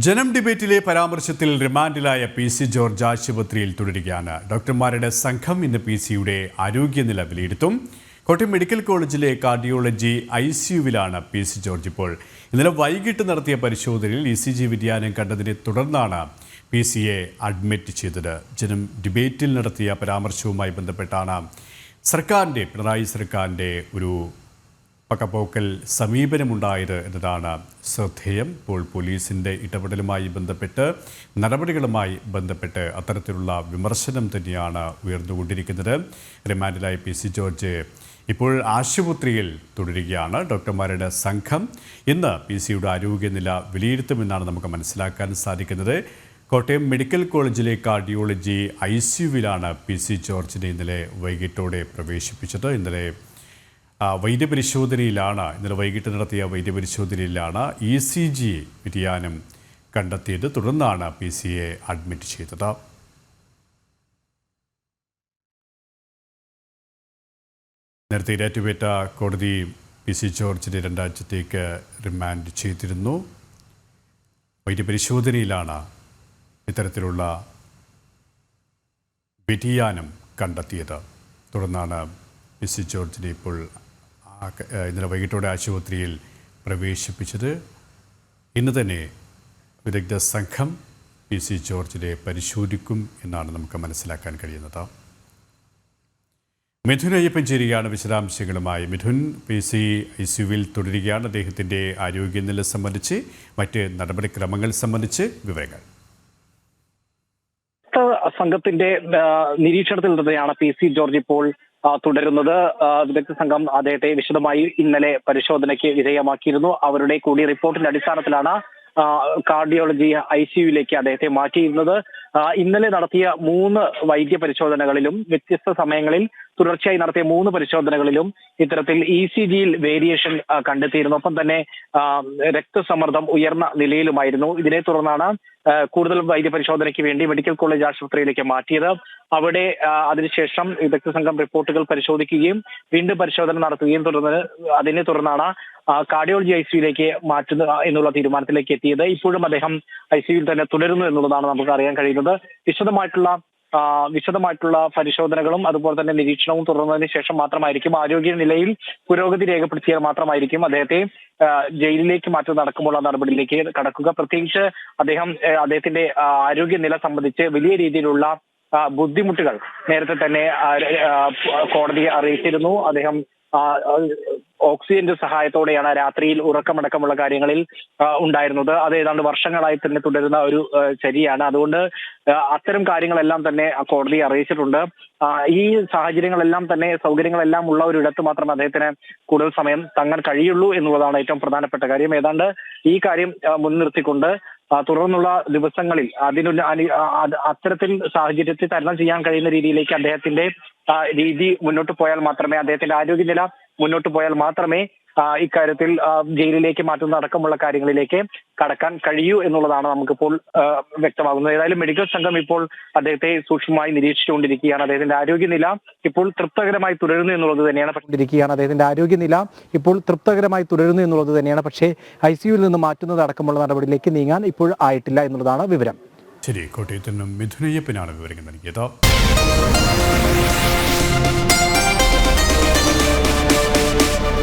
ജനം ഡിബേറ്റിലെ പരാമർശത്തിൽ റിമാൻഡിലായ PC. George ആശുപത്രിയിൽ തുടരുകയാണ്. ഡോക്ടർമാരുടെ സംഘം ഇന്ന് പി.സിയുടെ ആരോഗ്യനില വിലയിരുത്തും. കോട്ടയം മെഡിക്കൽ കോളേജിലെ കാർഡിയോളജി ICUവിലാണ് പി.സി. ജോർജ് ഇപ്പോൾ. ഇന്നലെ വൈകിട്ട് നടത്തിയ പരിശോധനയിൽ ECG വ്യതിയാനം കണ്ടതിനെ തുടർന്നാണ് പി.സിയെ അഡ്മിറ്റ് ചെയ്തത്. ജനം ഡിബേറ്റിൽ നടത്തിയ പരാമർശവുമായി ബന്ധപ്പെട്ടാണ് പിണറായി സർക്കാരിൻ്റെ ഒരു പകപോക്കൽ സമീപനമുണ്ടായത് എന്നതാണ് ശ്രദ്ധേയം. ഇപ്പോൾ പോലീസിൻ്റെ ഇടപെടലുമായി ബന്ധപ്പെട്ട് നടപടികളുമായി ബന്ധപ്പെട്ട് അത്തരത്തിലുള്ള വിമർശനം തന്നെയാണ് ഉയർന്നുകൊണ്ടിരിക്കുന്നത്. റിമാൻഡിലായ പി.സി. ജോർജ് ഇപ്പോൾ ആശുപത്രിയിൽ തുടരുകയാണ്. ഡോക്ടർമാരുടെ സംഘം ഇന്ന് പി.സിയുടെ ആരോഗ്യനില വിലയിരുത്തുമെന്നാണ് നമുക്ക് മനസ്സിലാക്കാൻ സാധിക്കുന്നത്. കോട്ടയം മെഡിക്കൽ കോളേജിലെ കാർഡിയോളജി ICUവിലാണ് പി.സി. ജോർജിനെ ഇന്നലെ വൈകിട്ടോടെ പ്രവേശിപ്പിച്ചത്. ഇന്നലെ വൈകിട്ട് നടത്തിയ വൈദ്യപരിശോധനയിലാണ് ECG വ്യതിയാനം കണ്ടെത്തിയത്. തുടർന്നാണ് പി.സിയെ അഡ്മിറ്റ് ചെയ്തത്. നേരത്തെ ഇരാറ്റുപേട്ട കോടതി പി.സി. ജോർജിനെ 2 ആഴ്ചത്തേക്ക് റിമാൻഡ് ചെയ്തിരുന്നു. വൈദ്യപരിശോധനയിലാണ് ഇത്തരത്തിലുള്ള വ്യതിയാനം കണ്ടെത്തിയത്. തുടർന്നാണ് പി.സി. ജോർജിനെ ഇപ്പോൾ ഇന്നലെ വൈകിട്ടോടെ ആശുപത്രിയിൽ പ്രവേശിപ്പിച്ചത്. ഇന്ന് തന്നെ വിദഗ്ധ സംഘം പി.സി. ജോർജിനെ പരിശോധിക്കും എന്നാണ് നമുക്ക് മനസ്സിലാക്കാൻ കഴിയുന്നത്. മിഥുൻ അയ്യപ്പൻ ചേരുകയാണ് വിശദാംശങ്ങളുമായി. മിഥുൻ, പി.സി. ICUവിൽ തുടരുകയാണ്. അദ്ദേഹത്തിൻ്റെ ആരോഗ്യനില സംബന്ധിച്ച് മറ്റ് നടപടിക്രമങ്ങൾ സംബന്ധിച്ച് വിവരങ്ങൾ. സംഘത്തിന്റെ നിരീക്ഷണത്തിൽ തന്നെയാണ് പി.സി. ജോർജ് ഇപ്പോൾ തുടരുന്നത്. വിദഗ്ധ സംഘം അദ്ദേഹത്തെ വിശദമായി ഇന്നലെ പരിശോധനയ്ക്ക് വിധേയമാക്കിയിരുന്നു. അവരുടെ കൂടി റിപ്പോർട്ടിന്റെ അടിസ്ഥാനത്തിലാണ് കാർഡിയോളജി ICUവിലേക്ക് അദ്ദേഹത്തെ മാറ്റിയിരുന്നത്. ഇന്നലെ നടത്തിയ 3 വൈദ്യ പരിശോധനകളിലും വ്യത്യസ്ത സമയങ്ങളിൽ തുടർച്ചയായി നടത്തിയ 3 പരിശോധനകളിലും ഇത്തരത്തിൽ ECGയിൽ വേരിയേഷൻ കണ്ടെത്തിയിരുന്നു. ഒപ്പം തന്നെ രക്തസമ്മർദ്ദം ഉയർന്ന നിലയിലുമായിരുന്നു. ഇതിനെ തുടർന്നാണ് കൂടുതൽ വൈദ്യ പരിശോധനയ്ക്ക് വേണ്ടി മെഡിക്കൽ കോളേജ് ആശുപത്രിയിലേക്ക് മാറ്റിയത്. അവിടെ അതിനുശേഷം വിദഗ്ധ സംഘം റിപ്പോർട്ടുകൾ പരിശോധിക്കുകയും വീണ്ടും പരിശോധന നടത്തുകയും അതിനെ തുടർന്നാണ് കാർഡിയോളജി ICUവിലേക്ക് മാറ്റുക എന്നുള്ള തീരുമാനത്തിലേക്ക് എത്തിയത്. ഇപ്പോഴും അദ്ദേഹം ICUവിൽ തന്നെ തുടരുന്നു എന്നുള്ളതാണ് നമുക്ക് അറിയാൻ കഴിയുന്നത്. വിശദമായിട്ടുള്ള പരിശോധനകളും അതുപോലെ തന്നെ നിരീക്ഷണവും തുടർന്നതിന് ശേഷം മാത്രമായിരിക്കും, ആരോഗ്യനിലയിൽ പുരോഗതി രേഖപ്പെടുത്തിയാൽ മാത്രമായിരിക്കും അദ്ദേഹത്തെ ജയിലിലേക്ക് മാറ്റുന്ന അടക്കമുള്ള നടപടിയിലേക്ക് കടക്കുക. പ്രത്യേകിച്ച് അദ്ദേഹത്തിന്റെ ആരോഗ്യനില സംബന്ധിച്ച് വലിയ രീതിയിലുള്ള ബുദ്ധിമുട്ടുകൾ നേരത്തെ തന്നെ കോടതിയെ അറിയിച്ചിരുന്നു. അദ്ദേഹം ഓക്സിജന്റെ സഹായത്തോടെയാണ് രാത്രിയിൽ ഉറക്കമടക്കമുള്ള കാര്യങ്ങളിൽ ഉണ്ടായിരുന്നത്. അത് ഏതാണ്ട് വർഷങ്ങളായി തന്നെ തുടരുന്ന ഒരു ചര്യയാണ്. അതുകൊണ്ട് അത്തരം കാര്യങ്ങളെല്ലാം തന്നെ കോടതിയെ അറിയിച്ചിട്ടുണ്ട്. ഈ സാഹചര്യങ്ങളെല്ലാം തന്നെ സൗകര്യങ്ങളെല്ലാം ഉള്ള ഒരിടത്ത് മാത്രമേ അദ്ദേഹത്തിന് കൂടുതൽ സമയം തങ്ങാൻ കഴിയുള്ളൂ എന്നുള്ളതാണ് ഏറ്റവും പ്രധാനപ്പെട്ട കാര്യം. ഏതാണ്ട് ഈ കാര്യം മുൻനിർത്തിക്കൊണ്ട് തുടർന്നുള്ള ദിവസങ്ങളിൽ അത്തരത്തിൽ സാഹചര്യത്തിൽ തരണം ചെയ്യാൻ കഴിയുന്ന രീതിയിലേക്ക് അദ്ദേഹത്തിന്റെ രീതി മുന്നോട്ട് പോയാൽ മാത്രമേ, അദ്ദേഹത്തിന്റെ ആരോഗ്യനില മുന്നോട്ട് പോയാൽ മാത്രമേ ഇക്കാര്യത്തിൽ ജയിലിലേക്ക് മാറ്റുന്ന അടക്കമുള്ള കാര്യങ്ങളിലേക്ക് കടക്കാൻ കഴിയൂ എന്നുള്ളതാണ് നമുക്കിപ്പോൾ വ്യക്തമാകുന്നത്. ഏതായാലും മെഡിക്കൽ സംഘം ഇപ്പോൾ അദ്ദേഹത്തെ സൂക്ഷ്മമായി നിരീക്ഷിച്ചുകൊണ്ടിരിക്കുകയാണ്. അദ്ദേഹത്തിന്റെ ആരോഗ്യനില ഇപ്പോൾ തൃപ്തികരമായി തുടരുന്നു എന്നുള്ളത് തന്നെയാണ്. പക്ഷേ ICUവിൽ നിന്ന് മാറ്റുന്നത് അടക്കമുള്ള നടപടിയിലേക്ക് നീങ്ങാൻ ഇപ്പോൾ ആയിട്ടില്ല എന്നുള്ളതാണ് വിവരം. ശരി, കോട്ടയത്ത് നിന്നും മിഥുൻ അയ്യപ്പനാണ് വിവരങ്ങൾ നൽകിയത്.